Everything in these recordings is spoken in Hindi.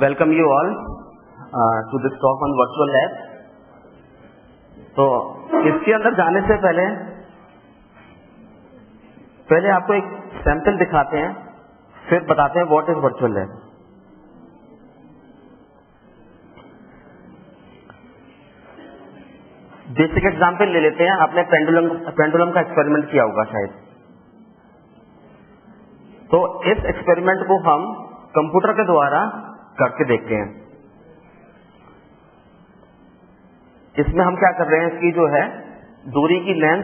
Welcome you all to this talk on virtual lab. तो इसके अंदर जाने से पहले आपको एक सैंपल दिखाते हैं, फिर बताते हैं what is virtual lab. Basic example ले लेते हैं. आपने पेंडुलम का एक्सपेरिमेंट किया होगा शायद. तो इस एक्सपेरिमेंट को हम कंप्यूटर के द्वारा करके देखते हैं. इसमें हम क्या कर रहे हैं, इसकी जो है दूरी की लेंथ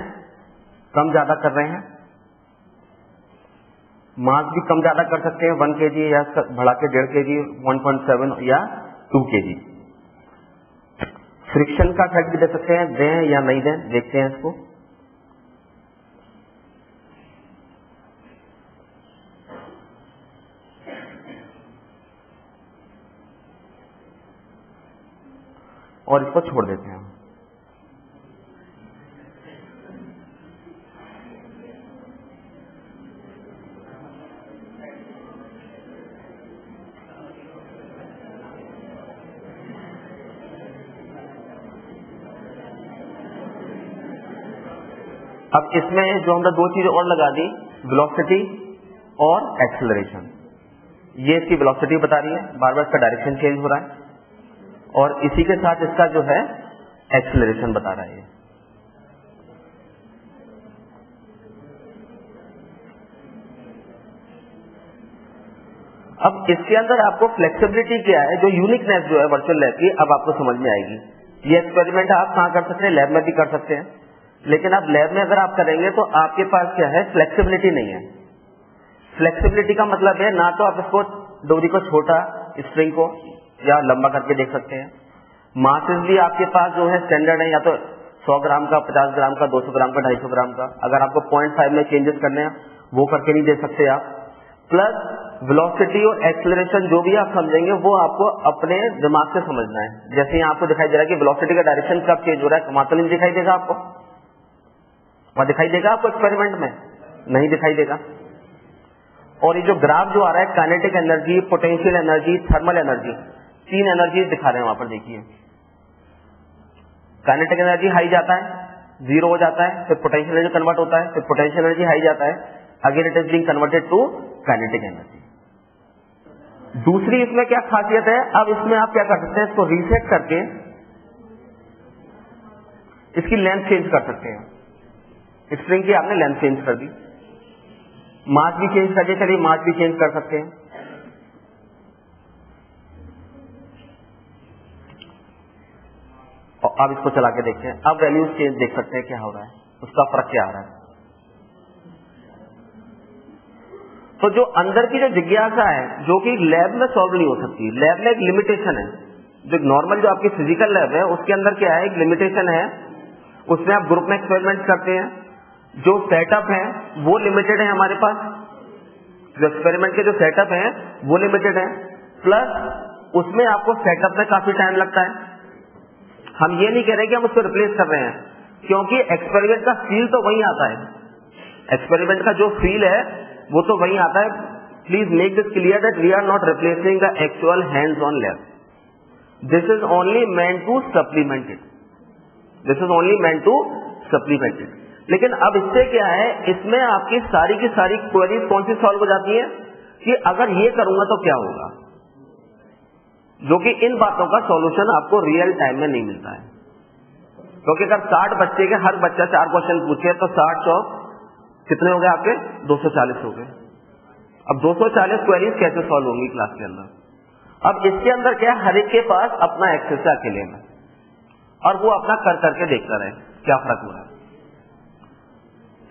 कम ज्यादा कर रहे हैं. मास भी कम ज्यादा कर सकते हैं, 1 kg या बढ़ा के 1.5 kg, 1.7 या 2 kg. फ्रिक्शन का इफेक्ट भी दे सकते हैं, दें या नहीं दें, देखते हैं इसको. और इसको छोड़ देते हैं. अब इसमें जो हमने दो चीजें और लगा दी, वेलोसिटी और एक्सेलरेशन. ये इसकी वेलोसिटी बता रही है, बार बार इसका डायरेक्शन चेंज हो रहा है, और इसी के साथ इसका जो है एक्सेलरेशन बता रहा है. अब इसके अंदर आपको फ्लेक्सिबिलिटी क्या है, जो यूनिकनेस जो है वर्चुअल लैब की, अब आपको समझ में आएगी. ये एक्सपेरिमेंट आप कहां कर सकते हैं, लैब में भी कर सकते हैं. लेकिन अब लैब में अगर आप करेंगे तो आपके पास क्या है, फ्लेक्सिबिलिटी नहीं है. फ्लेक्सिबिलिटी का मतलब है ना तो आप इसको डोरी को छोटा स्ट्रिंग को या लंबा करके देख सकते हैं. मासेस भी आपके पास जो है स्टैंडर्ड है, या तो 100 ग्राम का, 50 ग्राम का, 200 ग्राम का, 250 ग्राम का. अगर आपको 0.5 में चेंजेस करने हैं वो करके नहीं दे सकते आप. प्लस वेलोसिटी और एक्सेलरेशन जो भी आप समझेंगे वो आपको अपने दिमाग से समझना है. जैसे यहाँ आपको दिखाई दे रहा है कि वेलोसिटी का डायरेक्शन कब चेंज हो रहा है, वहां तो नहीं दिखाई देगा आपको. वहां दिखाई देगा आपको एक्सपेरिमेंट में? नहीं दिखाई देगा. और ये जो ग्राफ जो आ रहा है, kinetic energy, potential energy, thermal energy, 3 energy दिखा रहे हैं वहां पर. देखिए काइनेटिक एनर्जी हाई जाता है, 0 हो जाता है, फिर पोटेंशियल एनर्जी कन्वर्ट होता है, फिर पोटेंशियल एनर्जी हाई जाता है, again it is being converted to kinetic energy. दूसरी इसमें क्या खासियत है, अब इसमें आप क्या कर सकते हैं, इसको रीसेट करके इसकी लेंथ चेंज कर सकते हैं. स्ट्रिंग की आपने लेंथ चेंज कर दी, मास भी चेंज कर दिया, चलिए मास भी चेंज कर सकते हैं. और अब इसको चला के देखते हैं. अब वैल्यूज चेंज देख सकते हैं क्या हो रहा है, उसका फर्क क्या आ रहा है. तो जो अंदर की जो जिज्ञासा है, जो कि लैब में सॉल्व नहीं हो सकती, लैब में एक लिमिटेशन है. जो नॉर्मल जो आपकी फिजिकल लैब है उसके अंदर क्या है, एक लिमिटेशन है. उसमें आप ग्रुप में एक्सपेरिमेंट करते हैं, जो सेटअप है वो लिमिटेड है हमारे पास. जो एक्सपेरिमेंट के जो सेटअप है वो लिमिटेड है. प्लस उसमें आपको सेटअप में काफी टाइम लगता है. हम ये नहीं कह रहे कि हम उसको रिप्लेस कर रहे हैं, क्योंकि एक्सपेरिमेंट का फील तो वही आता है. एक्सपेरिमेंट का जो फील है वो तो वही आता है. Please make this clear that we are not replacing the actual hands on lab. This is only meant to supplement it. This is only meant to supplement it. लेकिन अब इससे क्या है, इसमें आपकी सारी की सारी क्वेरीज कौन सी सॉल्व हो जाती है कि अगर ये करूंगा तो क्या होगा, जो कि इन बातों का सॉल्यूशन आपको रियल टाइम में नहीं मिलता है. क्योंकि अगर 60 बच्चे के हर बच्चा 4 क्वेश्चन पूछे तो 60 चौक कितने हो गए आपके, 240 हो गए. अब 240 क्वेरीज कैसे सॉल्व होंगी क्लास के अंदर. अब इसके अंदर क्या है, हर एक के पास अपना एक्सेस है अकेले में, और वो अपना कर करके देखता रहे क्या फर्क हो रहा है.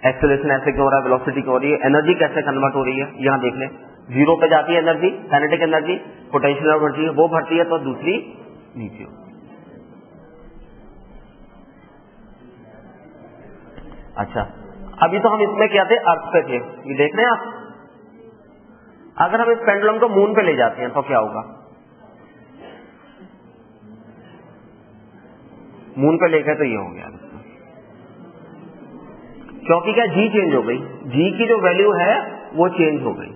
एक्सेलरेशन ऐसे क्यों हो रहा है, वेलोसिटी क्यों हो रही है, एनर्जी कैसे कन्वर्ट हो रही है. यहाँ देख लें, 0 पे जाती है energy, kinetic energy, potential energy वो भरती है तो दूसरी नीचे हो. अच्छा, अभी तो हम इसमें क्या थे, अर्थ पे थे. ये देख रहे हैं आप, अगर हम इस पेंडुलम को मून पे ले जाते हैं तो क्या होगा. मून पे ले गए तो ये हो गया, क्योंकि क्या जी चेंज हो गई, जी की जो वैल्यू है वो चेंज हो गई.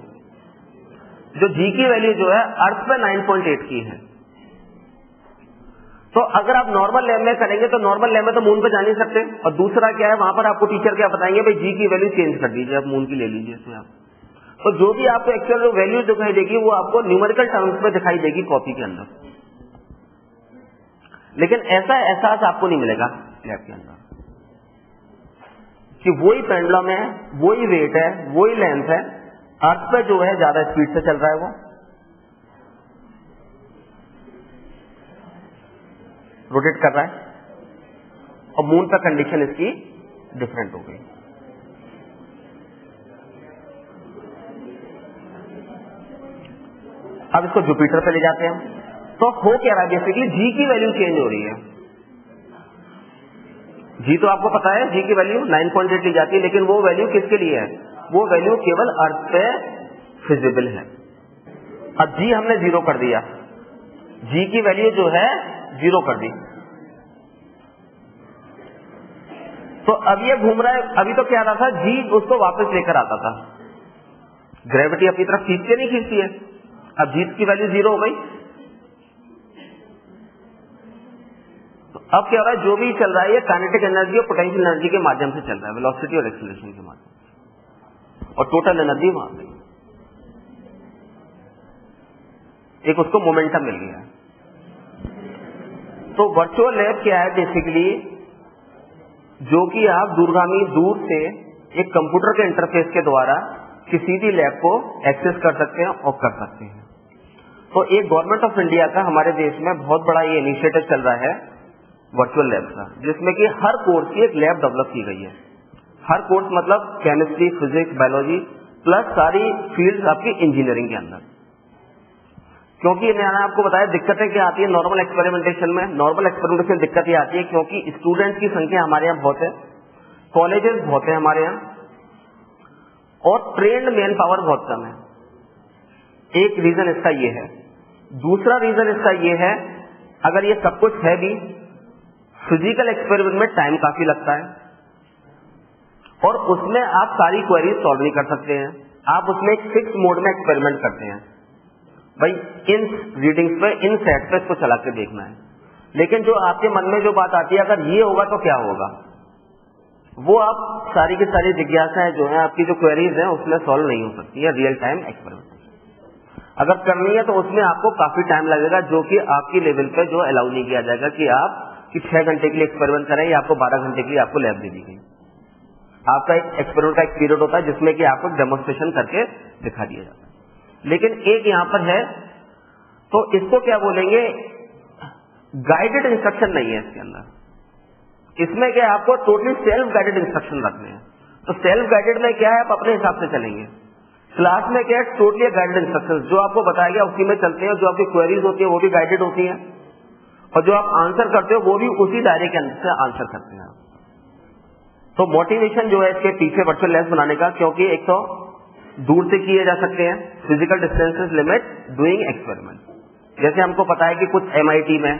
जो जी की वैल्यू जो है अर्थ पे 9.8 की है। तो अगर आप नॉर्मल लैब में करेंगे तो नॉर्मल लैब में तो मून पे जा नहीं सकते, और दूसरा क्या है, वहां पर आपको टीचर क्या बताएंगे, भाई जी की वैल्यू चेंज कर दीजिए, आप मून की ले लीजिए इसमें आप। तो जो भी आपको एक्चुअल वैल्यू दिखाई देगी वो आपको न्यूमेरिकल टर्म्स में दिखाई देगी कॉपी के अंदर, लेकिन ऐसा एहसास आपको नहीं मिलेगा लैब के अंदर कि वही पेंडुलम है, वही वेट है, वही लेंथ है, अर्थ पे जो है ज्यादा स्पीड से चल रहा है वो, रोटेट कर रहा है, और मून पर कंडीशन इसकी डिफरेंट हो गई। अब इसको जुपिटर पे ले जाते हैं, तो हो क्या रहा है, बेसिकली जी की वैल्यू चेंज हो रही है। जी तो आपको पता है, जी की वैल्यू 9.8 ली जाती है, लेकिन वो वैल्यू किसके लिए है, वो वैल्यू केवल अर्थ पे फिजिबल है। अब जी हमने 0 कर दिया, जी की वैल्यू जो है 0 कर दी, तो अब ये घूम रहा है। अभी तो क्या रहा था, जी उसको वापस लेकर आता था, ग्रेविटी अपनी तरफ खींचती नहीं खींचती है, अब जी की वैल्यू 0 हो गई। तो अब क्या हो रहा है, जो भी चल रहा है ये काइनेटिक एनर्जी और पोटेंशियल एनर्जी के माध्यम से चल रहा है, वेलोसिटी और एक्सीलरेशन के माध्यम से, और टोटल एनर्जी वहां पे एक उसको मोमेंटम मिल गया है। तो वर्चुअल लैब क्या है, बेसिकली जो कि आप दूरगामी दूर से एक कंप्यूटर के इंटरफेस के द्वारा किसी भी लैब को एक्सेस कर सकते हैं और कर सकते हैं। तो एक गवर्नमेंट ऑफ इंडिया का हमारे देश में बहुत बड़ा ये इनिशिएटिव चल रहा है वर्चुअल लैब का, जिसमें कि हर कोर्स की एक लैब डेवलप की गई है। हर कोर्स मतलब केमिस्ट्री, फिजिक्स, बायोलॉजी प्लस सारी फील्ड्स आपकी इंजीनियरिंग के अंदर। क्योंकि मैंने आपको बताया दिक्कतें क्या आती है नॉर्मल एक्सपेरिमेंटेशन में। नॉर्मल एक्सपेरिमेंटेशन दिक्कत ये आती है क्योंकि स्टूडेंट्स की संख्या हमारे यहाँ बहुत है, कॉलेजेस बहुत है हमारे यहाँ, और ट्रेन्ड मैन पावर बहुत कम है। एक रीजन इसका ये है। दूसरा रीजन इसका ये है, अगर ये सब कुछ है भी, फिजिकल एक्सपेरिमेंट में टाइम काफी लगता है, और उसमें आप सारी क्वेरीज सॉल्व नहीं कर सकते हैं। आप उसमें एक फिक्स मोड में एक्सपेरिमेंट करते हैं, भाई इन रीडिंग्स पे, इन सेट पे इसको चला के देखना है। लेकिन जो आपके मन में जो बात आती है, अगर ये होगा तो क्या होगा, वो आप सारी की सारी जिज्ञासाएं जो है, आपकी जो क्वेरीज हैं उसमें सॉल्व नहीं हो सकती है रियल टाइम एक्सपेरिमेंट। अगर करनी है तो उसमें आपको काफी टाइम लगेगा, जो कि आपकी लेवल पे जो अलाउ नहीं किया जाएगा कि आप 6 घंटे के लिए एक्सपेरिमेंट करें या आपको 12 घंटे के लिए आपको लैब दे दी गई। आपका एक एक्सपेरिमेंट का एक पीरियड होता है जिसमें कि आपको डेमोन्स्ट्रेशन करके दिखा दिया जाता है। लेकिन एक यहां पर है, तो इसको क्या बोलेंगे, गाइडेड इंस्ट्रक्शन नहीं है इसके अंदर। इसमें क्या है, आपको टोटली सेल्फ गाइडेड इंस्ट्रक्शन रखने हैं। तो सेल्फ गाइडेड में क्या है, आप अपने हिसाब से चलेंगे। क्लास में क्या है, टोटली गाइडेड इंस्ट्रक्शन, जो आपको बताया गया उसी में चलते हैं। जो आपकी क्वेरीज होती है वो भी गाइडेड होती है, और जो आप आंसर करते हो वो भी उसी दायरे के अंदर से आंसर करते हैं। तो मोटिवेशन जो है इसके पीछे वर्चुअल लैब्स बनाने का, क्योंकि एक तो दूर से किए जा सकते हैं, physical distances limit doing experiment. जैसे हमको पता है कि कुछ MIT में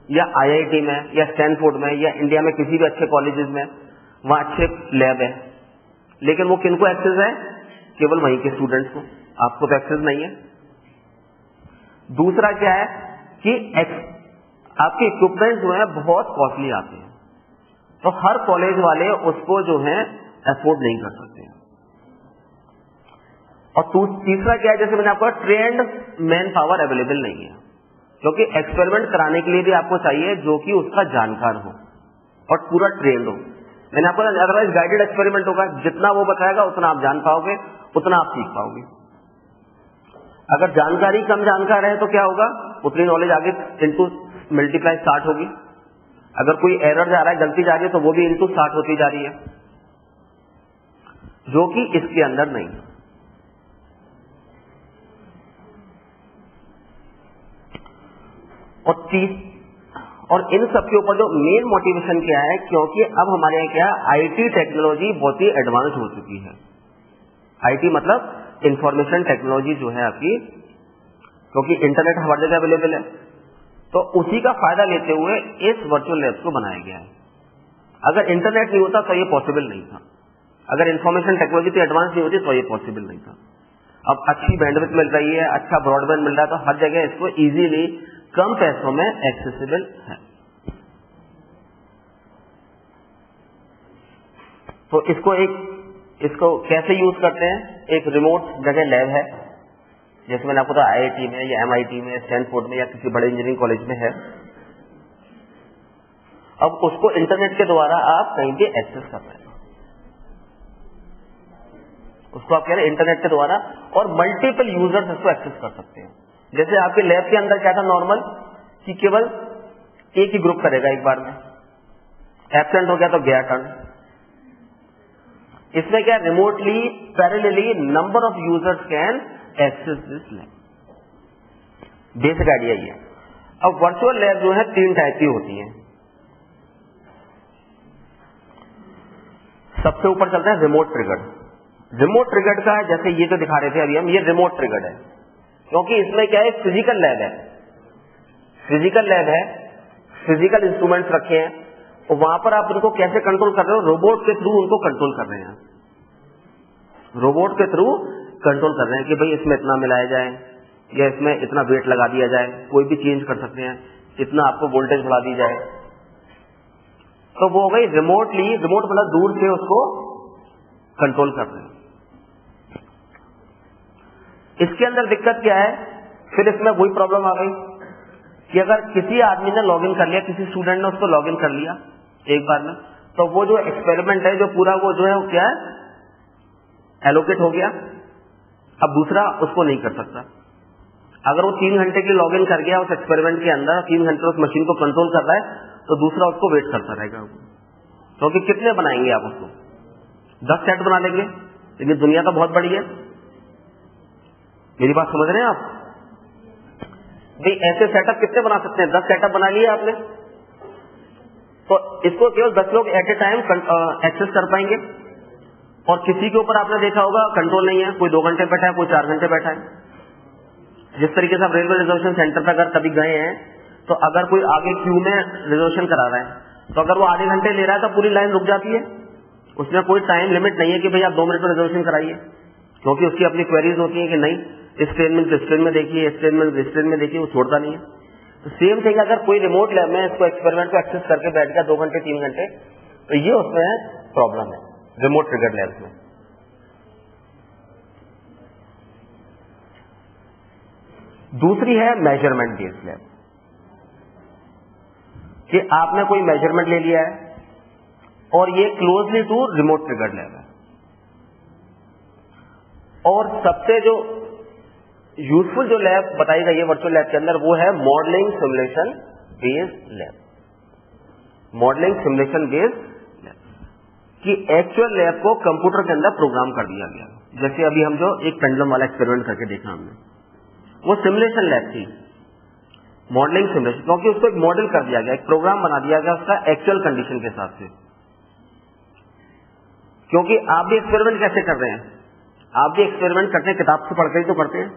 या IIT में या स्टैनफोर्ड में या इंडिया में किसी भी अच्छे कॉलेजेस में वहां अच्छे लैब है, लेकिन वो किनको एक्सेस है, केवल वहीं के स्टूडेंट्स को, आपको तो एक्सेस नहीं है। दूसरा क्या है कि आपके इक्विपमेंट जो है बहुत कॉस्टली आते हैं, तो हर कॉलेज वाले उसको जो है अफोर्ड नहीं कर सकते हैं। और तीसरा क्या है, जैसे मैंने आपको ट्रेंड मैन पावर अवेलेबल नहीं है, क्योंकि एक्सपेरिमेंट कराने के लिए भी आपको चाहिए जो कि उसका जानकार हो और पूरा ट्रेंड हो। मैंने आपको, अदरवाइज गाइडेड एक्सपेरिमेंट होगा, जितना वो बताएगा उतना आप जान पाओगे, उतना आप सीख पाओगे। अगर जानकारी कम जानकार है तो क्या होगा, उतनी नॉलेज आगे इनटू मल्टीप्लाई स्टार्ट होगी। अगर कोई एरर जा रहा है, गलती जा रही है, तो वो भी इनटू स्टार्ट होती जा रही है, जो कि इसके अंदर नहीं है। और इन सब के ऊपर जो मेन मोटिवेशन क्या है, क्योंकि अब हमारे यहाँ क्या IT टेक्नोलॉजी बहुत ही एडवांस हो चुकी है। IT मतलब इंफॉर्मेशन टेक्नोलॉजी जो है आपकी, क्योंकि इंटरनेट हर जगह अवेलेबल है, तो उसी का फायदा लेते हुए इस वर्चुअल लैब्स को बनाया गया है। अगर इंटरनेट नहीं होता तो ये पॉसिबल नहीं था, अगर इंफॉर्मेशन टेक्नोलॉजी तो एडवांस नहीं होती तो ये पॉसिबल नहीं था। अब अच्छी बैंडविड्थ मिल रही है, अच्छा ब्रॉडबैंड मिल रहा है, तो हर जगह इसको इजीली कम पैसों में एक्सेसिबल है। तो इसको कैसे यूज करते हैं? एक रिमोट जगह लैब है, जैसे मैंने आपको बताया IIT में या MIT में, स्टैनफोर्ड में या किसी बड़े इंजीनियरिंग कॉलेज में है। अब उसको इंटरनेट के द्वारा आप कहीं भी एक्सेस कर रहे हैं, उसको आप कह रहे हैं इंटरनेट के द्वारा, और मल्टीपल यूजर्स इसको एक्सेस कर सकते हैं। जैसे आपके लैब के अंदर क्या था नॉर्मल, कि केवल एक ही ग्रुप करेगा एक बार में, एब्सेंट हो गया तो गया टर्न। इसमें क्या, remotely parallelly number of users can access this lab. Basic idea ये। अब वर्चुअल लैब जो है 3 टाइप की होती है। सबसे ऊपर चलता है रिमोट ट्रिगर्ड। रिमोट ट्रिगर्ड का है, जैसे ये जो दिखा रहे थे अभी हम, ये रिमोट ट्रिगर्ड है, क्योंकि इसमें क्या है, फिजिकल लैब है, फिजिकल इंस्ट्रूमेंट्स रखे हैं, और वहां पर आप उनको कैसे कंट्रोल कर रहे हो, रोबोट के थ्रू उनको कंट्रोल कर रहे हैं, रोबोट के थ्रू कंट्रोल कर रहे हैं कि भाई इसमें इतना मिलाया जाए या इसमें इतना वेट लगा दिया जाए, कोई भी चेंज कर सकते हैं, इतना आपको वोल्टेज बढ़ा दी जाए। तो वो हो गई रिमोटली, रिमोट मतलब दूर से उसको कंट्रोल कर रहे हैं। इसके अंदर दिक्कत क्या है, फिर इसमें वही प्रॉब्लम आ गई कि अगर किसी आदमी ने लॉगिन कर लिया, किसी स्टूडेंट ने उसको लॉगिन कर लिया एक बार में, तो वो जो एक्सपेरिमेंट है, जो पूरा वो जो है वो क्या है, एलोकेट हो गया। अब दूसरा उसको नहीं कर सकता। अगर वो 3 घंटे की लॉगिन कर गया उस एक्सपेरिमेंट के अंदर, 3 घंटे उस मशीन को कंट्रोल कर रहा है, तो दूसरा उसको वेट करता रहेगा। क्योंकि कितने बनाएंगे आप उसको, 10 सेट बना लेंगे, लेकिन दुनिया तो बहुत बड़ी है। मेरी बात समझ रहे हैं आप? भाई ऐसे सेटअप कितने बना सकते हैं? 10 सेटअप बना लिए आपने, तो इसको केवल 10 लोग एट ए टाइम एक्सेस कर पाएंगे। और किसी के ऊपर आपने देखा होगा कंट्रोल नहीं है, कोई 2 घंटे बैठा है, कोई 4 घंटे बैठा है। जिस तरीके से आप रेलवे रिजर्वेशन सेंटर पर अगर कभी गए हैं, तो अगर कोई आगे क्यू में रिजर्वेशन करा रहा है, तो अगर वो आधे घंटे ले रहा है तो पूरी लाइन रुक जाती है। उसमें कोई टाइम लिमिट नहीं है कि भाई आप 2 मिनट में रिजर्वेशन कराइए, क्योंकि उसकी अपनी क्वेरीज होती है कि नहीं इस ट्रेन में इस ट्रेन में देखिए, इस ट्रेन में इस ट्रेन में देखिए, वो छोड़ता नहीं है। तो सेम थिंग अगर कोई रिमोट लैब में इसको एक्सपेरिमेंट को एक्सेस करके बैठ गया 2 घंटे 3 घंटे, तो ये उसमें प्रॉब्लम है रिमोट ट्रिगर्ड लैब में। दूसरी है मेजरमेंट बेस्ड लैब, कि आपने कोई मेजरमेंट ले लिया है और ये closely to remote triggered lab है। और सबसे जो यूजफुल जो लैब बताई गई है वर्चुअल लैब के अंदर, वो है modelling simulation based lab. Modelling simulation based lab कि एक्चुअल लैब को कंप्यूटर के अंदर प्रोग्राम कर दिया गया। जैसे अभी हम जो एक पेंडुलम वाला एक्सपेरिमेंट करके देखा हमने, वो सिमुलेशन लैब थी, मॉडलिंग सिमुलेशन, क्योंकि उसको एक मॉडल कर दिया गया, एक प्रोग्राम बना दिया गया उसका एक्चुअल कंडीशन के हिसाब से। क्योंकि आप भी एक्सपेरिमेंट कैसे कर रहे हैं, आप भी एक्सपेरिमेंट करते हैं किताब से पढ़कर ही तो करते हैं,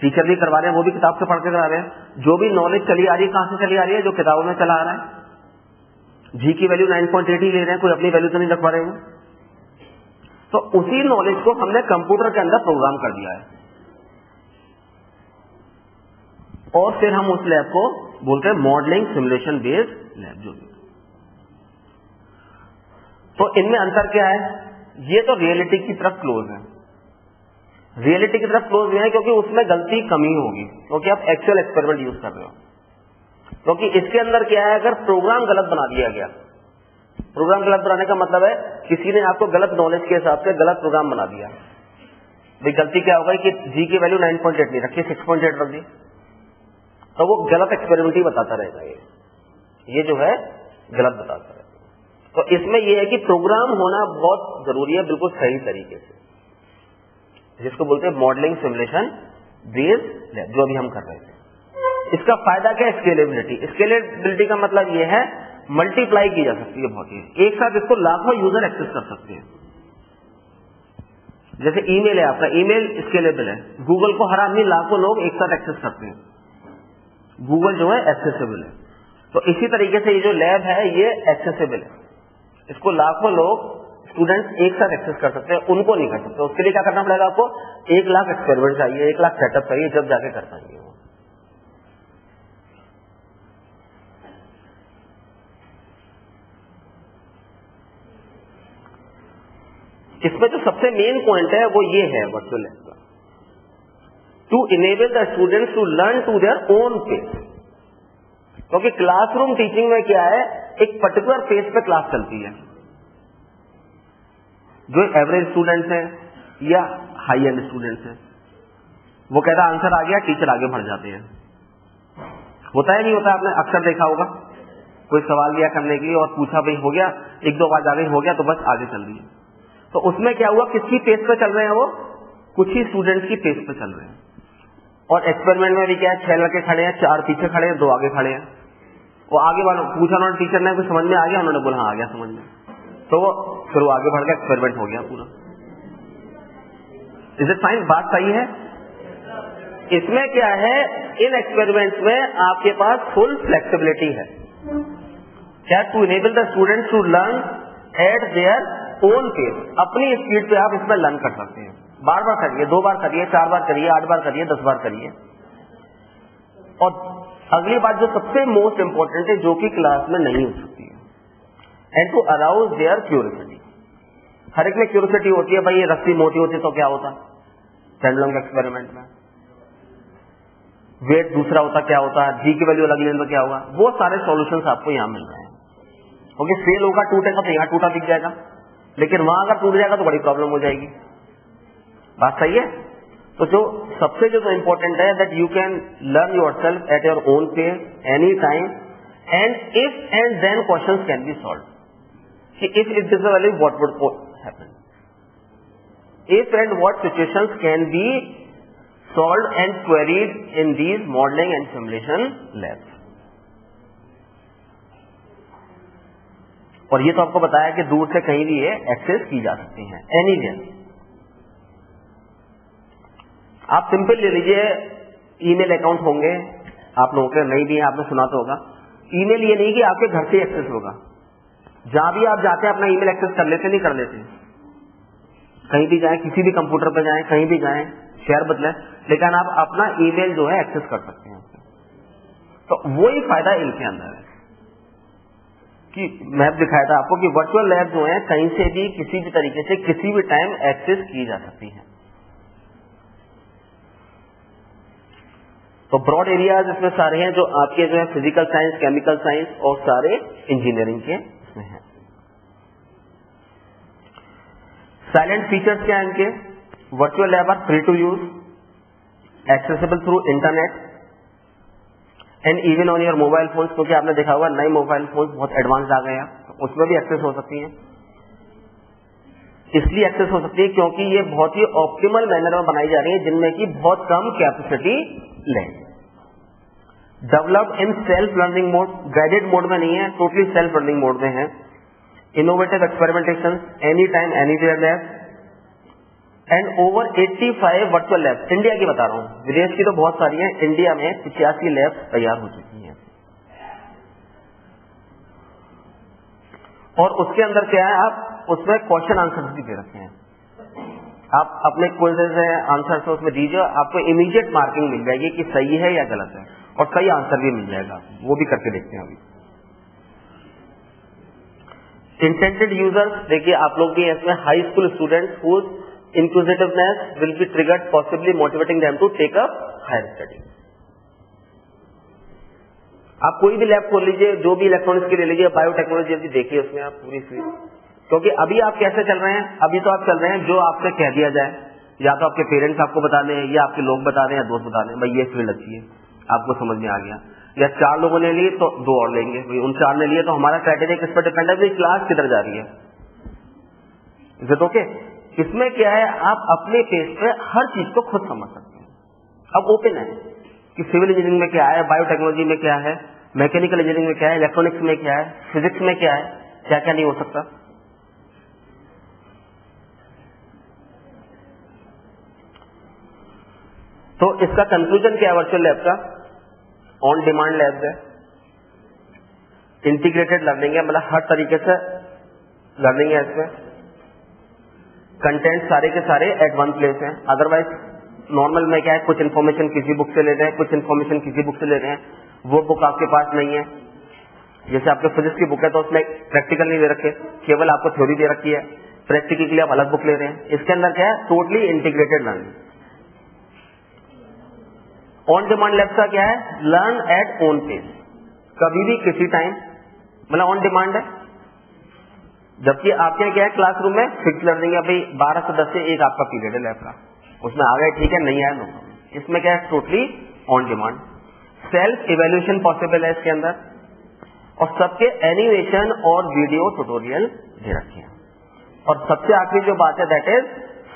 टीचर भी करवा रहे हैं, वो भी किताब से पढ़ के करा रहे हैं। जो भी नॉलेज चली आ रही है कहां से चली आ रही है, जो किताबों में चला आ रहा है। जी की वैल्यू 9.8 ही ले रहे हैं, कोई अपनी वैल्यू तो नहीं रखवा रहे हैं। तो उसी नॉलेज को हमने कंप्यूटर के अंदर प्रोग्राम कर दिया है, और फिर हम उस लैब को बोलते हैं मॉडलिंग सिमुलेशन बेस्ड लैब। जो तो इनमें अंतर क्या है, ये तो रियलिटी की तरफ क्लोज है। रियलिटी की तरफ क्लोज है क्योंकि उसमें गलती कमी होगी, क्योंकि आप एक्चुअल एक्सपेरिमेंट यूज कर रहे हो। क्योंकि इसके अंदर क्या है, अगर प्रोग्राम गलत बना दिया गया, प्रोग्राम गलत बनाने का मतलब है किसी ने आपको गलत नॉलेज के हिसाब से गलत प्रोग्राम बना दिया। भाई गलती क्या होगा कि जी की वैल्यू 9.8 नहीं रखी, 6.8 रख दी, तो वो गलत एक्सपेरिमेंट ही बताता रहेगा। ये जो है गलत बताता है। तो इसमें यह है कि प्रोग्राम होना बहुत जरूरी है, बिल्कुल सही तरीके से, जिसको बोलते हैं मॉडलिंग सिमुलेशन बेस्ड लैब, जो अभी हम कर रहे थे। इसका फायदा क्या है, स्केलेबिलिटी। स्केलेबिलिटी का मतलब यह है मल्टीप्लाई की जा सकती है बहुत ही, एक साथ इसको लाखों यूजर एक्सेस कर सकते हैं। जैसे ईमेल है आपका, ईमेल स्केलेबल है, गूगल को हर आदमी लाखों लोग एक साथ एक्सेस करते हैं, गूगल जो है एक्सेसिबल है। तो इसी तरीके से ये जो लैब है ये एक्सेसिबल है, इसको लाखों लोग स्टूडेंट्स एक साथ एक्सेस कर सकते हैं, उनको नहीं कर सकते। उसके लिए क्या करना पड़ेगा आपको? 1 लाख एक्सपेरिमेंट चाहिए, 1 लाख सेटअप चाहिए, जब जाके कर पाएंगे वो। इसमें जो सबसे मेन पॉइंट है वो ये है वर्चुअल लैब का, to enable the students to learn to their own pace. क्योंकि क्लासरूम टीचिंग में क्या है, एक पर्टिकुलर पेस पे क्लास चलती है। जो एवरेज स्टूडेंट्स हैं या हाई एंड स्टूडेंट्स हैं, वो कहता है आंसर आ गया, टीचर आगे बढ़ जाते हैं। होता है नहीं होता? आपने अक्सर देखा होगा, कोई सवाल दिया करने की और पूछा भाई हो गया, 1-2 बार आगे हो गया तो बस आगे चल रही है। तो उसमें क्या हुआ, किसकी पेस पे चल रहे हैं वो? कुछ ही स्टूडेंट्स की पेस पे चल रहे हैं। और एक्सपेरिमेंट में भी क्या है, 6 लड़के खड़े हैं, 4 पीछे खड़े हैं, 2 आगे खड़े हैं। वो आगे वालों पूछा उन्होंने, टीचर ने कुछ समझ में आ गया, उन्होंने बोला हाँ आ गया समझ में, तो वो फिर वो आगे बढ़ गया, एक्सपेरिमेंट हो गया पूरा। Is it fine? बात सही है? इसमें क्या है, इन एक्सपेरिमेंट्स में आपके पास फुल फ्लेक्सिबिलिटी है, क्या? To enable the students to learn at their own pace. अपनी स्पीड पे आप इसमें लर्न कर सकते हैं। बार बार करिए, 2 बार करिए, 4 बार करिए, 8 बार करिए, 10 बार करिए। और अगली बात जो सबसे मोस्ट इंपॉर्टेंट है, जो कि क्लास में नहीं हो सकती है, and to arouse their curiosity. हर एक में क्यूरियोसिटी होती है, भाई ये रस्सी मोटी होती तो क्या होता, पेंडुलम के एक्सपेरिमेंट में वेट दूसरा होता क्या होता, जी की वैल्यू अलग लेने तो क्या होगा। वो सारे सॉल्यूशंस आपको यहाँ मिल रहे हैं। क्योंकि फेल होगा, टूटेगा तो यहाँ टूटा दिख जाएगा, लेकिन वहां अगर टूट जाएगा तो बड़ी प्रॉब्लम हो जाएगी। बात सही है? तो जो सबसे जो इम्पोर्टेंट है, that you can learn yourself at your own pace any time, and if and then questions can be solved. कि if it is a value what would happen, if and what situations can be solved and queried in these modelling and simulation labs. और ये तो आपको बताया कि दूर से कहीं भी ये एक्सेस की जा सकती हैं, एनीवेयर। आप सिंपल ले लीजिए, ईमेल अकाउंट होंगे आप लोगों के, नहीं भी है आपने सुना तो होगा। ईमेल ये नहीं कि आपके घर से एक्सेस होगा, जहां भी आप जाते हैं अपना ईमेल एक्सेस कर लेते, नहीं कर लेते? कहीं भी जाएं, किसी भी कंप्यूटर पर जाएं, कहीं भी जाएं, शहर बदलें, लेकिन आप अपना ईमेल जो है एक्सेस कर सकते हैं। तो वही फायदा इनके अंदर है कि मैप दिखाया था आपको कि वर्चुअल लैब जो है कहीं से भी किसी भी तरीके से किसी भी टाइम एक्सेस की जा सकती है। तो ब्रॉड एरियाज इसमें सारे हैं जो आपके जो है फिजिकल साइंस, केमिकल साइंस और सारे इंजीनियरिंग के इसमें हैं। साइलेंट फीचर्स क्या है इनके? Virtual lab are free to use, accessible through internet and even on your mobile phones. क्योंकि आपने देखा होगा नए मोबाइल फोन्स बहुत एडवांस आ गए हैं, उसमें भी एक्सेस हो सकती है। इसलिए एक्सेस हो सकती है क्योंकि ये बहुत ही ऑप्टिमल मैनर में बनाई जा रही है, जिनमें की बहुत कम कैपेसिटी ले। Developed in self learning mode, guided mode में नहीं है, टोटली सेल्फ लर्निंग मोड में है। Innovative experimentation any time anywhere lab and over 85 virtual lab. India की बता रहा हूं, विदेश की तो बहुत सारी हैं, इंडिया में 85 लैब तैयार हो चुकी हैं। और उसके अंदर क्या है, आप उसमें क्वेश्चन आंसर्स भी दे रखे हैं। आप अपने क्वेश्चन है आंसर उसमें दीजिए, आपको इमीडिएट मार्किंग मिल जाएगी कि सही है या गलत है, और सही आंसर भी मिल जाएगा। वो भी करके देखते हैं अभी। इंटेंडेड यूजर्स, देखिए आप लोग भी इसमें high school students whose inquisitiveness will be triggered, possibly motivating them to take up higher study। आप कोई भी लैब खोल लीजिए, जो भी इलेक्ट्रॉनिक्स की ले लीजिए, बायोटेक्नोलॉजी भी देखिए उसमें आप पूरी फील्ड। क्योंकि अभी आप कैसे चल रहे हैं, अभी तो आप चल रहे हैं जो आपसे कह दिया जाए, या तो आपके पेरेंट्स आपको बता दें, या आपके लोग बता दें, या दोस्त बता दें, भाई ये फील्ड अच्छी है, आपको समझ में आ गया। या 4 लोगों ने लिए तो 2 और लेंगे, भाई उन 4 ने लिए तो हमारा क्राइटेरिया किस पर डिपेंड है, क्लास किधर जा रही है। Is it okay? इसमें क्या है, आप अपने पेस पे हर चीज को खुद समझ सकते हैं। अब ओपन है कि सिविल इंजीनियरिंग में क्या है, बायोटेक्नोलॉजी में क्या है, मैकेनिकल इंजीनियरिंग में क्या है, इलेक्ट्रॉनिक्स में क्या है, फिजिक्स में क्या है, क्या क्या नहीं हो सकता। तो इसका कंक्लूजन क्या है वर्चुअल लैब का? ऑन डिमांड लैब है, इंटीग्रेटेड लर्निंग है, मतलब हर तरीके से लर्निंग है इसमें। कंटेंट सारे के सारे एट वन प्लेस हैं। अदरवाइज नॉर्मल में क्या है, कुछ इन्फॉर्मेशन किसी बुक से ले रहे हैं, कुछ इन्फॉर्मेशन किसी बुक से ले रहे हैं, वो बुक आपके पास नहीं है। जैसे आपके फिजिक्स की बुक है तो उसमें प्रैक्टिकल नहीं दे रखे, केवल आपको थ्योरी दे रखी है, प्रैक्टिकल के लिए आप अलग बुक ले रहे हैं। इसके अंदर क्या है, totally integrated learning. On demand lab का क्या है, लर्न एट ओन पेस, कभी भी किसी टाइम, मतलब ऑन डिमांड है। जबकि आपके क्या है, क्लासरूम में फिक्स लर्निंग है, भाई 12 से 10 से 1 आपका पीरियड है लैब का, उसमें आ गए ठीक है, नहीं आया नो। इसमें क्या है, totally on demand. Self evaluation possible है इसके अंदर, और सबके एनिमेशन और वीडियो ट्यूटोरियल दे रखे हैं। और सबसे आखिरी जो बात है, that is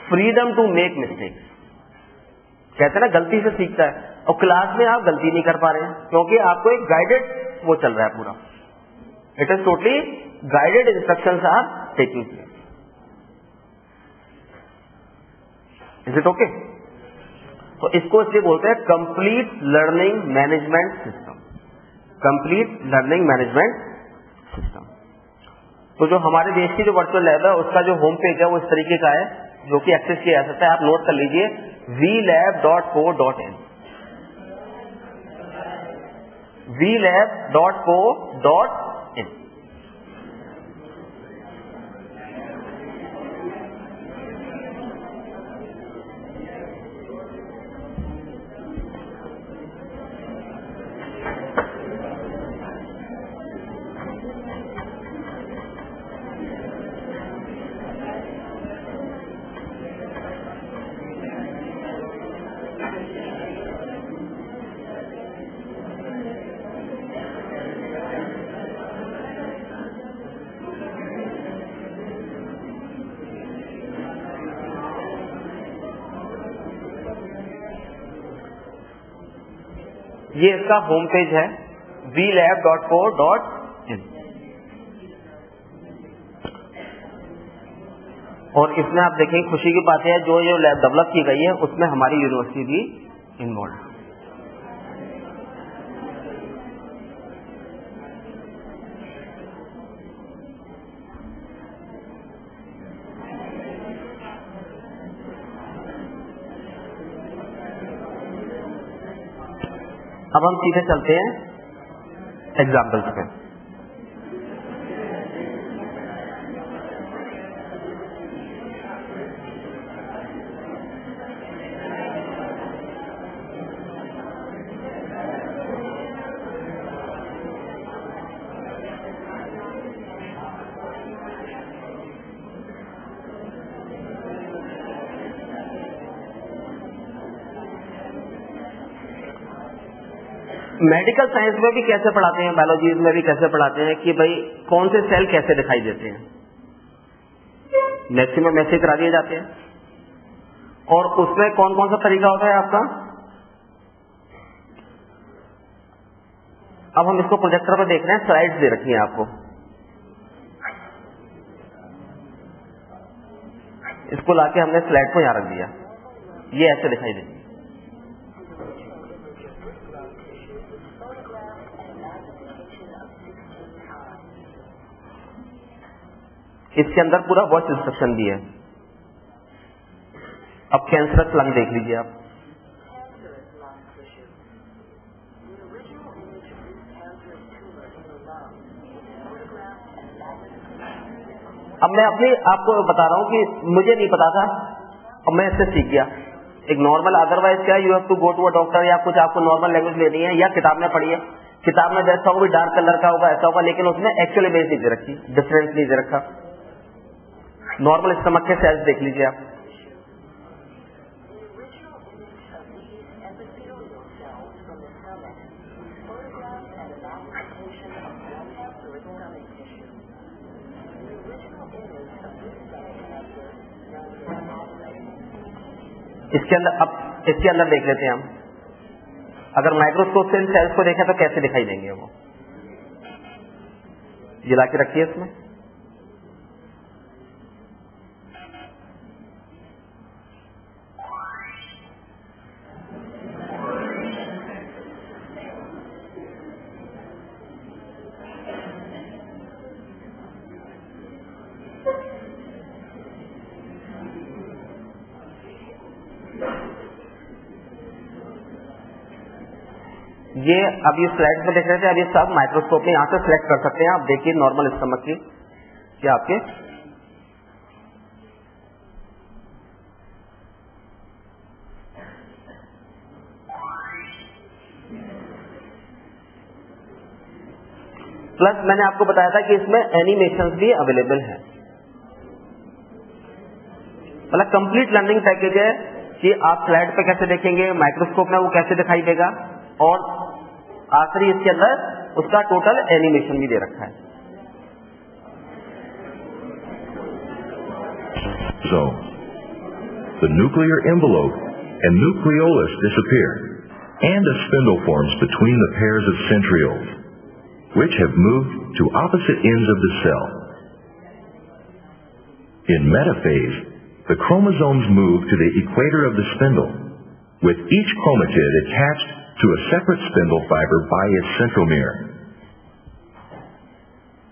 freedom to make mistakes. कहते हैं ना, गलती से सीखता है, और क्लास में आप गलती नहीं कर पा रहे हैं क्योंकि आपको एक गाइडेड वो चल रहा है पूरा। It is totally guided instructions are taking place. Is it okay? तो इसको इसलिए बोलते हैं complete learning management system. Complete learning management system. तो जो हमारे देश की जो वर्चुअल लैब है उसका जो होम पेज है वो इस तरीके का है, जो कि एक्सेस किया जा सकता है। आप नोट कर लीजिए, vlab.co.in, vlab.co.in। ये इसका होम पेज है, vlab.co.in। और इसमें आप देखें, खुशी की बात है, जो ये लैब डेवलप की गई है उसमें हमारी यूनिवर्सिटी भी इन्वॉल्व है। अब हम सीधे चलते हैं एग्जाम्पल्स पे। मेडिकल साइंस में भी कैसे पढ़ाते हैं, बायोलॉजी में भी कैसे पढ़ाते हैं कि भाई कौन से सेल कैसे दिखाई देते हैं, मैक्सिमम ऐसे करा दिए जाते हैं। और उसमें कौन कौन सा तरीका होता है आपका। अब हम इसको प्रोजेक्टर पर देख रहे हैं, स्लाइड्स दे रखी हैं आपको, इसको लाके हमने स्लाइड को यहां रख दिया, ये ऐसे दिखाई देती है। इसके अंदर पूरा वॉइस इंस्ट्रक्शन भी है। अब कैंसरस लंग देख लीजिए आप। अब मैं अपने आपको बता रहा हूं कि मुझे नहीं पता था, अब मैं इससे सीख गया। एक नॉर्मल, अदरवाइज क्या, you have to go to a doctor, या कुछ आपको नॉर्मल लैंग्वेज लेनी है, या किताब में पढ़िए, किताब में जैसा होगा डार्क कलर का होगा, ऐसा होगा, लेकिन उसमें एक्चुअल इमेज नहीं दे रखी, डिफरेंस नहीं दे रखा। नॉर्मल स्टमक के सेल्स देख लीजिए आप, इसके अंदर। अब इसके अंदर देख लेते हैं हम, अगर माइक्रोस्कोप से इन सेल्स को देखें तो कैसे दिखाई देंगे वो, ये ला के रखिए इसमें। ये अभी स्लाइड में देख रहे थे, अभी सब माइक्रोस्कोप में यहाँ से सिलेक्ट कर सकते हैं। आप देखिए नॉर्मल स्टमक की कि आपके प्लस मैंने आपको बताया था कि इसमें एनिमेशंस भी अवेलेबल है। मतलब कंप्लीट लर्निंग पैकेज है कि आप स्लाइड पे कैसे देखेंगे, माइक्रोस्कोप में वो कैसे दिखाई देगा, और आखिरी इसके अंदर उसका टोटल एनिमेशन भी दे रखा है। So, the nuclear envelope and nucleolus disappear, and a spindle forms between the pairs of centrioles, which have moved to opposite ends of the cell. In metaphase, the chromosomes move to the equator of the spindle, with each chromatid attached to a separate spindle fiber by its centromere.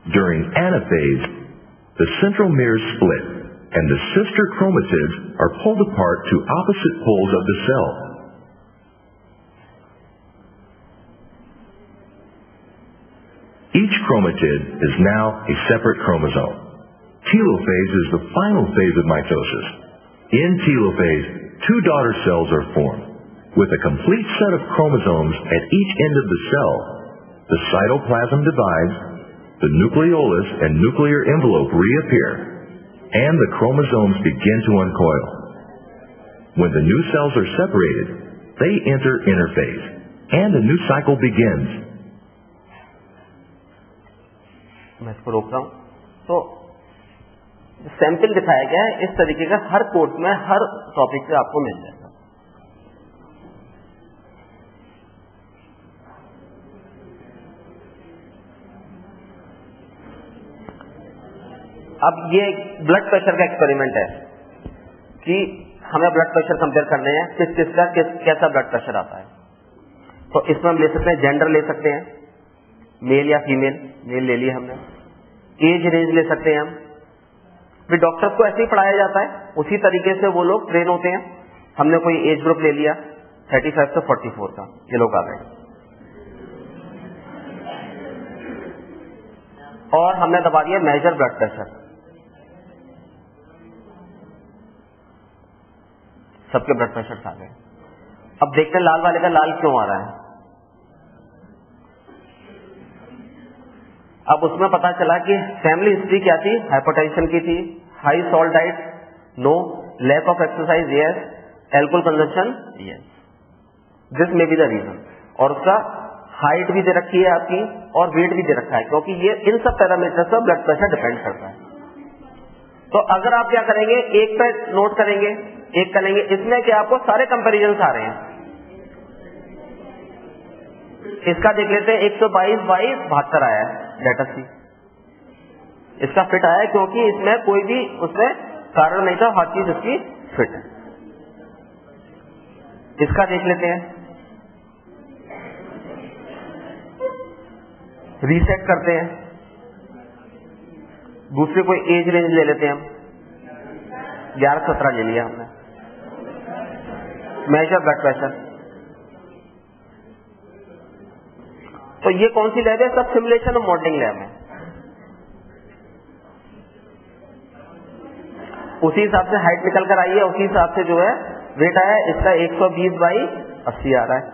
During anaphase, the centromeres split, and the sister chromatids are pulled apart to opposite poles of the cell. Each chromatid is now a separate chromosome. Telophase is the final phase of mitosis. In telophase, two daughter cells are formed. With a complete set of chromosomes at each end of the cell, the cytoplasm divides, the nucleolus and nuclear envelope reappear, and the chromosomes begin to uncoil. When the new cells are separated, they enter interphase, and a new cycle begins. मैं इसको रोक रहा हूं। तो सैंपल दिखाया गया है, इस तरीके का हर कोर्स में हर टॉपिक पे आपको मिल जाएगा। अब ये ब्लड प्रेशर का एक्सपेरिमेंट है कि हमें ब्लड प्रेशर कंपेयर करने हैं, कैसा ब्लड प्रेशर आता है। तो इसमें हम ले सकते हैं, जेंडर ले सकते हैं, मेल या फीमेल, मेल ले लिया हमने, एज रेंज ले सकते हैं हम। फिर डॉक्टर्स को ऐसे ही पढ़ाया जाता है, उसी तरीके से वो लोग ट्रेन होते हैं। हमने कोई एज ग्रुप ले लिया 35 से 44 का, ये लोग आ गए, और हमने दबा दिया मेजर ब्लड प्रेशर। सबके ब्लड प्रेशर आ गए। अब देखते हैं लाल वाले का लाल क्यों आ रहा है। अब उसमें पता चला कि फैमिली हिस्ट्री क्या थी, हाइपरटेंशन की थी, high salt diet no, lack of exercise yes, alcohol consumption yes, this may be the reason. और उसका हाइट भी दे रखी है आपकी और वेट भी दे रखा है, क्योंकि ये इन सब पैरामीटर्स पर ब्लड प्रेशर डिपेंड करता है। तो अगर आप क्या करेंगे, एक पे नोट करेंगे, एक करेंगे, इसमें क्या आपको सारे कंपेरिजन आ रहे हैं। इसका देख लेते हैं, 122 बाई 72 आया है, लेटर सी। इसका फिट आया है क्योंकि इसमें कोई भी उसमें कारण नहीं था, हर चीज इसकी फिट है। इसका देख लेते हैं, रीसेट करते हैं, दूसरे कोई एज रेंज ले लेते हैं हम, 11-17 ले लिया हमने। मेजर ब्लड प्रेशर, तो ये कौन सी लैब है, सब सिमुलेशन और मॉडलिंग लैब है। उसी हिसाब से हाइट निकल कर आई है, उसी हिसाब से जो है वेट आया, इसका 120 बाई 80 आ रहा है।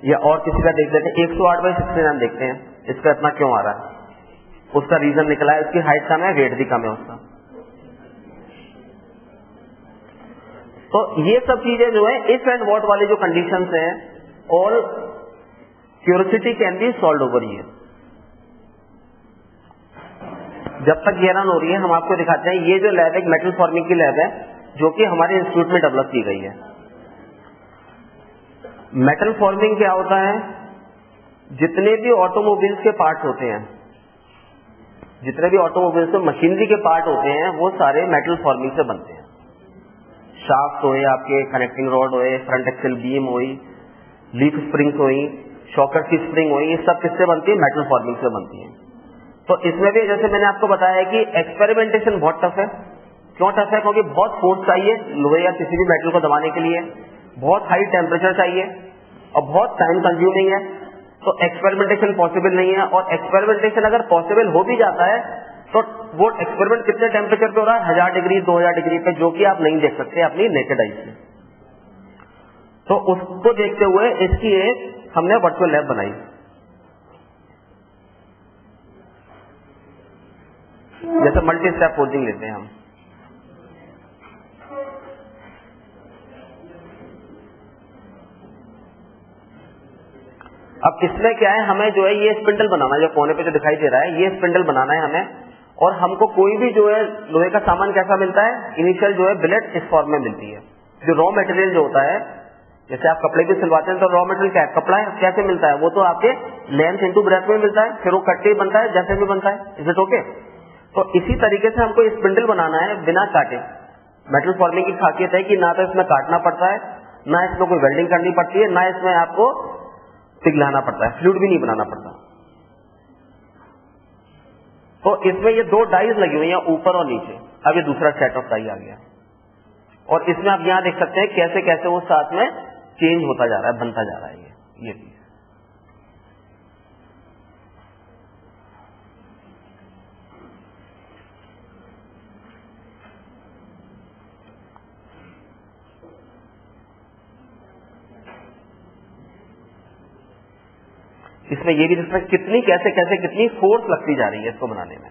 या और किसी का देख लेते हैं, 108 बाई 69 देखते हैं, इसका इतना क्यों आ रहा है। उसका रीजन निकला है, उसकी हाइट कम है, वेट भी कम है उसका। तो ये सब चीजें जो है इफ एंड व्हाट वाली जो कंडीशंस हैं, all curiosity can be solve over here. जब तक ये रन हो रही है, हम आपको दिखाते हैं, ये जो लैब है मेटल फॉर्मिंग की लैब है, जो कि हमारे इंस्टीट्यूट में डेवलप की गई है। मेटल फॉर्मिंग क्या होता है, जितने भी ऑटोमोबाइल्स के पार्ट्स होते हैं, जितने भी ऑटोमोबाइल्स में मशीनरी के पार्ट होते हैं, वो सारे मेटल फॉर्मिंग से बनते हैं। शाफ्ट हुए आपके, कनेक्टिंग रॉड हुए, फ्रंट एक्सल बीम हुई, लीफ स्प्रिंग्स हुई, शॉकर की स्प्रिंग हुई, ये सब किससे बनती है, मेटल फॉर्मिंग से बनती है। तो इसमें भी जैसे मैंने आपको बताया कि एक्सपेरिमेंटेशन बहुत टफ है। क्यों टफ है, क्योंकि बहुत फोर्स चाहिए लोहे या किसी भी मेटल को दबाने के लिए, बहुत हाई टेम्परेचर चाहिए और बहुत टाइम कंज्यूमिंग है। तो एक्सपेरिमेंटेशन पॉसिबल नहीं है। और एक्सपेरिमेंटेशन अगर पॉसिबल हो भी जाता है तो वो एक्सपेरिमेंट कितने टेम्परेचर पे हो रहा है, 1000 डिग्री 2000 डिग्री पे, जो कि आप नहीं देख सकते अपनी नेकेड आई से। तो उसको देखते हुए इसकी एक हमने वर्चुअल लैब बनाई। जैसे मल्टी स्टेप फोर्जिंग लेते हैं हम, अब इसमें क्या है, हमें जो है ये स्पिंडल बनाना है, जो कोने पे जो दिखाई दे रहा है ये स्पिंडल बनाना है हमें। और हमको कोई भी जो है लोहे का सामान कैसा मिलता है, इनिशियल जो है बिलेट इस फॉर्म में मिलती है। जो रॉ मटेरियल जो होता है, जैसे आप कपड़े भी सिलवाते हैं तो रॉ मटेरियल क्या है, कपड़ा है, कैसे मिलता है, वो तो आपके लेंथ इंटू ब्रेथ में मिलता है, फिर वो कट्टे बनता है जैसे भी बनता है। Is it okay? तो इसी तरीके से हमको स्पिंडल बनाना है बिना काटे। मेटल फॉर्मिंग की खासियत है कि ना तो इसमें काटना पड़ता है, ना इसमें कोई वेल्डिंग करनी पड़ती है, ना इसमें आपको पिघलाना पड़ता है, फ्लूइड भी नहीं बनाना पड़ता। तो इसमें ये 2 डाइज लगी हुई हैं ऊपर और नीचे। अब ये दूसरा सेट ऑफ डाई आ गया और इसमें आप यहां देख सकते हैं कैसे कैसे वो साथ में चेंज होता जा रहा है, बनता जा रहा है ये चीज। इसमें ये भी देखते कितनी कैसे कैसे कितनी फोर्स लगती जा रही है इसको बनाने में,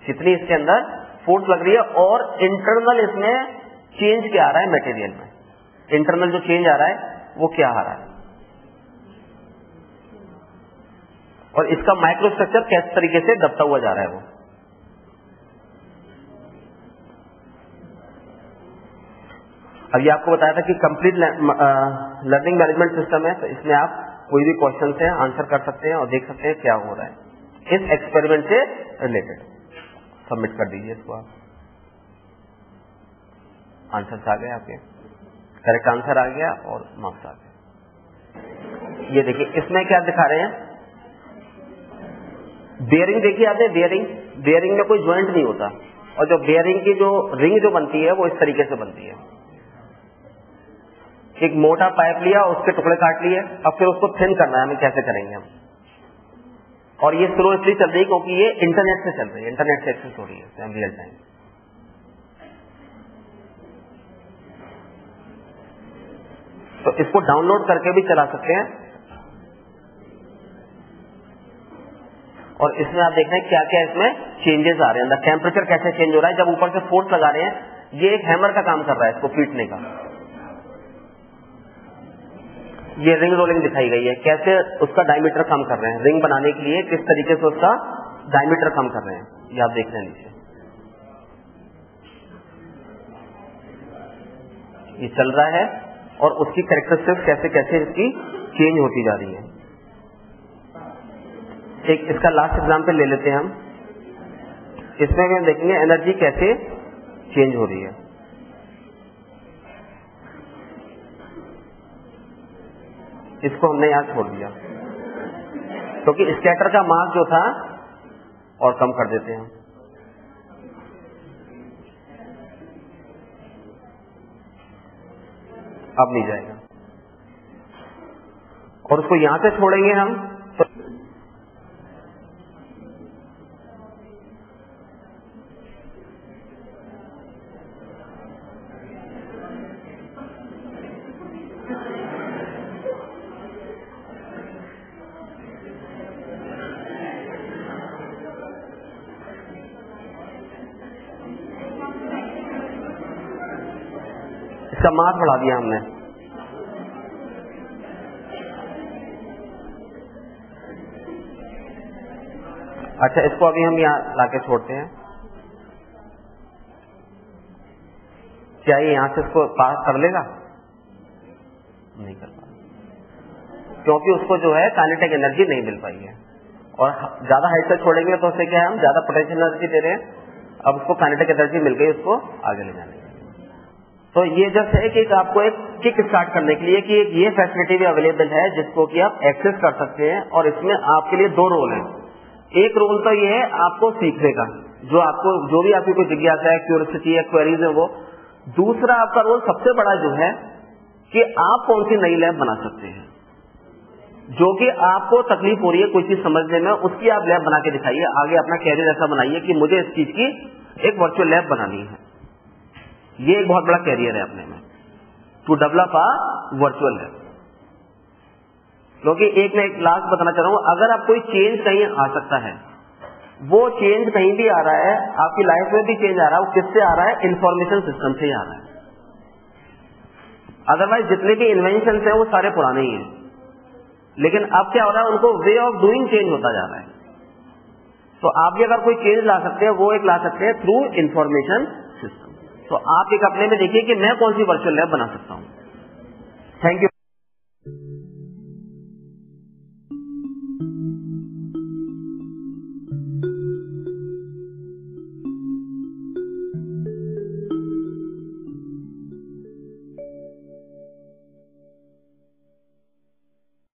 कितनी इसके अंदर फोर्स लग रही है। और इंटरनल इसमें चेंज क्या आ रहा है मटेरियल में, इंटरनल जो चेंज आ रहा है वो क्या आ रहा है, और इसका माइक्रोस्ट्रक्चर किस तरीके से दबता हुआ जा रहा है वो। अभी आपको बताया था कि कंप्लीट लर्निंग मैनेजमेंट सिस्टम है, तो इसमें आप कोई भी क्वेश्चन से आंसर कर सकते हैं और देख सकते हैं क्या हो रहा है इस एक्सपेरिमेंट से रिलेटेड। सबमिट कर दीजिए इसको आप। आंसर आ गए आपके, करेक्ट आंसर आ गया और मार्क्स आ गए। ये देखिए इसमें क्या दिखा रहे हैं, बेयरिंग देखिए आपने, बेयरिंग में कोई ज्वाइंट नहीं होता, और जो बेयरिंग की जो रिंग जो बनती है वो इस तरीके से बनती है। एक मोटा पाइप लिया, उसके टुकड़े काट लिए, अब फिर उसको थिन करना है, हमें कैसे करेंगे हम। और ये स्लो इसलिए चल रही है क्योंकि ये इंटरनेट से चल रही है, इंटरनेट से एक्सेस हो रही है रियल टाइम। तो इसको डाउनलोड करके भी चला सकते हैं। और इसमें आप देख रहे हैं क्या क्या इसमें चेंजेस आ रहे हैं, अंदर टेम्परेचर कैसे चेंज हो रहा है जब ऊपर से फोर्स लगा रहे हैं। ये एक हैमर का काम कर रहा है इसको पीटने का। ये रिंग रोलिंग दिखाई गई है, कैसे उसका डायमीटर कम कर रहे हैं, रिंग बनाने के लिए किस तरीके से उसका डायमीटर कम कर रहे हैं, ये आप देख रहे हैं नीचे। ये चल रहा है और उसकी कैरेक्टरिस्टिक्स कैसे कैसे इसकी चेंज होती जा रही है। एक इसका लास्ट एग्जांपल ले लेते हैं हम। इसमें हम देखेंगे एनर्जी कैसे चेंज हो रही है। इसको हमने यहां छोड़ दिया क्योंकि स्कैटर का मास जो था और कम कर देते हैं। अब नहीं जाएगा और उसको यहां से छोड़ेंगे हम तो इसका मास बढ़ा दिया हमने। अच्छा, इसको अभी हम यहाँ लाके छोड़ते हैं। क्या ये यहां से इसको पास कर लेगा? नहीं कर पाएगा क्योंकि उसको जो है काइनेटिक एनर्जी नहीं मिल पाई है। और ज्यादा हाइट से छोड़ेंगे तो उससे क्या है, हम ज्यादा पोटेंशियल एनर्जी दे रहे हैं। अब उसको काइनेटिक एनर्जी मिल गई, उसको आगे ले जाने। तो ये जस्ट है कि आपको एक किक स्टार्ट करने के लिए कि एक ये फैसिलिटी भी अवेलेबल है जिसको कि आप एक्सेस कर सकते हैं। और इसमें आपके लिए 2 रोल हैं। एक रोल तो ये है आपको सीखने का, जो आपको जो भी आपकी कोई जिज्ञासा है, क्यूरियोसिटी है, क्वेरीज है वो। दूसरा आपका रोल सबसे बड़ा जो है कि आप कौन सी नई लैब बना सकते हैं। जो कि आपको तकलीफ हो रही है कोई चीज समझने में, उसकी आप लैब बना के दिखाइए। आगे अपना कैरियर ऐसा बनाइए कि मुझे इस चीज की एक वर्चुअल लैब बनानी है। ये एक बहुत बड़ा कैरियर है अपने में, to develop a virtual lab. क्योंकि एक मैं एक लास्ट बताना चाह रहा हूं, अगर आप कोई चेंज कहीं आ सकता है, वो चेंज कहीं भी आ रहा है, आपकी लाइफ में भी चेंज आ रहा है, वो किससे आ रहा है? इंफॉर्मेशन सिस्टम से ही आ रहा है। अदरवाइज जितने भी इन्वेंशन हैं वो सारे पुराने ही हैं, लेकिन अब क्या हो रहा है, उनको वे ऑफ डूइंग चेंज होता जा रहा है। तो आप भी अगर कोई चेंज ला सकते हैं, वो एक ला सकते हैं थ्रू इंफॉर्मेशन सिस्टम। तो आप एक अपने में देखिए कि मैं कौन सी वर्चुअल लैब बना सकता हूं। Thank you.